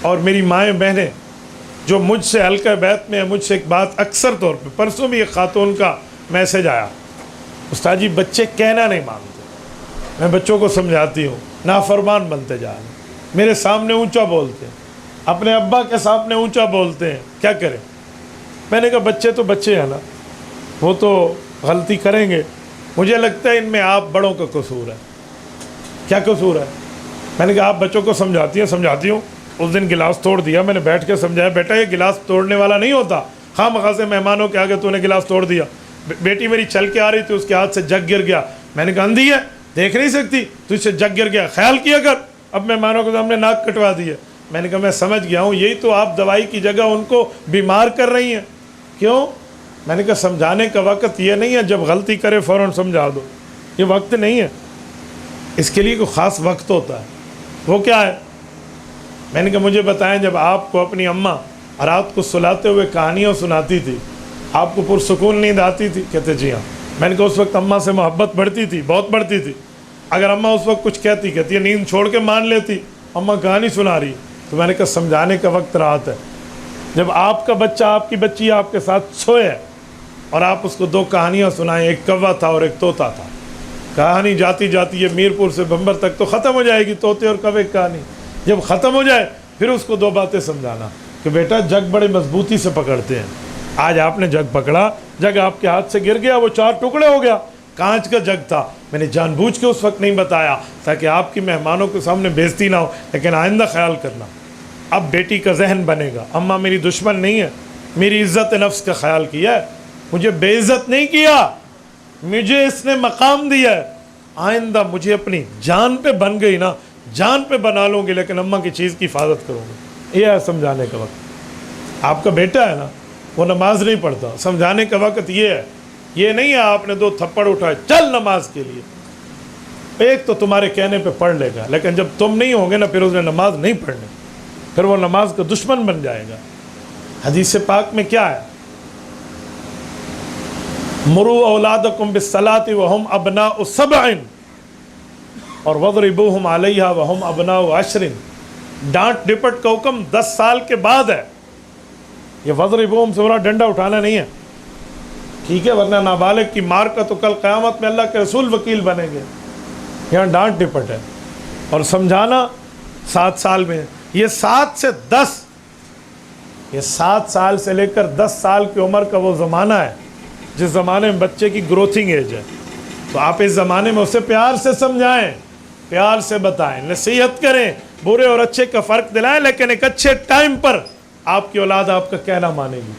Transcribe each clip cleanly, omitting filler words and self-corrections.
اور میری مائیں بہنیں جو مجھ سے حلقہ بیت میں ہیں، مجھ سے ایک بات اکثر طور پہ، پرسوں بھی ایک خاتون کا میسج آیا، استاد جی بچے کہنا نہیں مانتے، میں بچوں کو سمجھاتی ہوں، نافرمان بنتے جا رہے ہیں، میرے سامنے اونچا بولتے ہیں، اپنے ابا کے سامنے اونچا بولتے ہیں، کیا کریں؟ میں نے کہا بچے تو بچے ہیں نا، وہ تو غلطی کریں گے، مجھے لگتا ہے ان میں آپ بڑوں کا قصور ہے۔ کیا قصور ہے؟ میں نے کہا آپ بچوں کو سمجھاتی ہوں، اس دن گلاس توڑ دیا، میں نے بیٹھ کے سمجھایا بیٹا یہ گلاس توڑنے والا نہیں ہوتا، خواہ مخواہ سے مہمانوں کے آگے تو نے گلاس توڑ دیا۔ بیٹی میری چل کے آ رہی تھی، اس کے ہاتھ سے جگ گر گیا، میں نے کہا اندھی ہے دیکھ نہیں سکتی، تو اس سے جگ گر گیا، خیال کیا کر، اب مہمانوں کے سامنے ناک کٹوا دی ہے۔ میں نے کہا میں سمجھ گیا ہوں، یہی تو آپ دوائی کی جگہ ان کو بیمار کر رہی ہیں۔ کیوں؟ میں نے کہا سمجھانے کا وقت یہ نہیں ہے جب غلطی کرے فوراً سمجھا دو، یہ وقت نہیں ہے، اس کے لیے کوئی خاص وقت ہوتا ہے۔ وہ کیا ہے؟ میں نے کہا مجھے بتائیں جب آپ کو اپنی اماں رات کو سلاتے ہوئے کہانیاں سناتی تھی، آپ کو پرسکون نیند آتی تھی؟ کہتے جی ہاں۔ میں نے کہا اس وقت اماں سے محبت بڑھتی تھی؟ بہت بڑھتی تھی۔ اگر اماں اس وقت کچھ کہتی ہے نیند چھوڑ کے مان لیتی، اماں کہانی سنا رہی، تو میں نے کہا سمجھانے کا وقت رات ہے۔ جب آپ کا بچہ آپ کی بچی آپ کے ساتھ سوئے اور آپ اس کو 2 کہانیاں سنائیں، ایک کوا تھا اور ایک طوطا تھا، کہانی جاتی جاتی ہے میرپور سے بمبر تک تو ختم ہو جائے گی طوطے اور کوے کی کہانی۔ جب ختم ہو جائے پھر اس کو 2 باتیں سمجھانا کہ بیٹا جگ بڑے مضبوطی سے پکڑتے ہیں، آج آپ نے جگ پکڑا، جگ آپ کے ہاتھ سے گر گیا، وہ 4 ٹکڑے ہو گیا، کانچ کا جگ تھا، میں نے جان بوجھ کے اس وقت نہیں بتایا تاکہ آپ کی مہمانوں کے سامنے بےزتی نہ ہو، لیکن آئندہ خیال کرنا۔ اب بیٹی کا ذہن بنے گا، اماں میری دشمن نہیں ہے، میری عزت نفس کا خیال کیا ہے، مجھے بے عزت نہیں کیا، مجھے اس نے مقام دیا ہے، آئندہ مجھے اپنی جان پہ بن گئی نا، جان پہ بنا لوں گی لیکن اماں کی چیز کی حفاظت کروں گی۔ یہ ہے سمجھانے کا وقت۔ آپ کا بیٹا ہے نا، وہ نماز نہیں پڑھتا، سمجھانے کا وقت یہ ہے، یہ نہیں ہے آپ نے 2 تھپڑ اٹھائے چل نماز کے لیے، ایک تو تمہارے کہنے پہ پڑھ لے گا، لیکن جب تم نہیں ہوگے نا پھر اس نے نماز نہیں پڑھنی، پھر وہ نماز کا دشمن بن جائے گا۔ حدیث پاک میں کیا ہے؟ مروا اولادکم بالصلاۃ وہم ابناء 7 اور وضربوہم علیہا وہم ابناء 10۔ ڈانٹ ڈپٹ کا حکم 10 سال کے بعد ہے۔ یہ وضربوہم سے بڑا ڈنڈا اٹھانا نہیں ہے، ٹھیک ہے، ورنہ نابالغ کی مار کا تو کل قیامت میں اللہ کے رسول وکیل بنیں گے۔ یہاں ڈانٹ ڈپٹ ہے، اور سمجھانا 7 سال میں۔ یہ 7 سے 10، یہ 7 سال سے لے کر 10 سال کی عمر کا وہ زمانہ ہے جس زمانے میں بچے کی گروتھنگ ایج ہے، تو آپ اس زمانے میں اسے پیار سے سمجھائیں، پیار سے بتائیں، نصیحت کریں، برے اور اچھے کا فرق دلائیں، لیکن ایک اچھے ٹائم پر آپ کی اولاد آپ کا کہنا مانے گی۔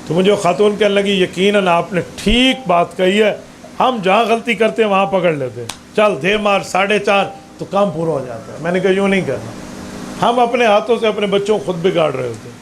تو مجھے خاتون کہنے لگی یقیناً آپ نے ٹھیک بات کہی ہے، ہم جہاں غلطی کرتے ہیں وہاں پکڑ لیتے ہیں، چل دے مار 4.5 تو کام پورا ہو جاتا ہے۔ میں نے کہا یوں نہیں کرنا، ہم اپنے ہاتھوں سے اپنے بچوں کو خود بگاڑ رہے ہوتے ہیں۔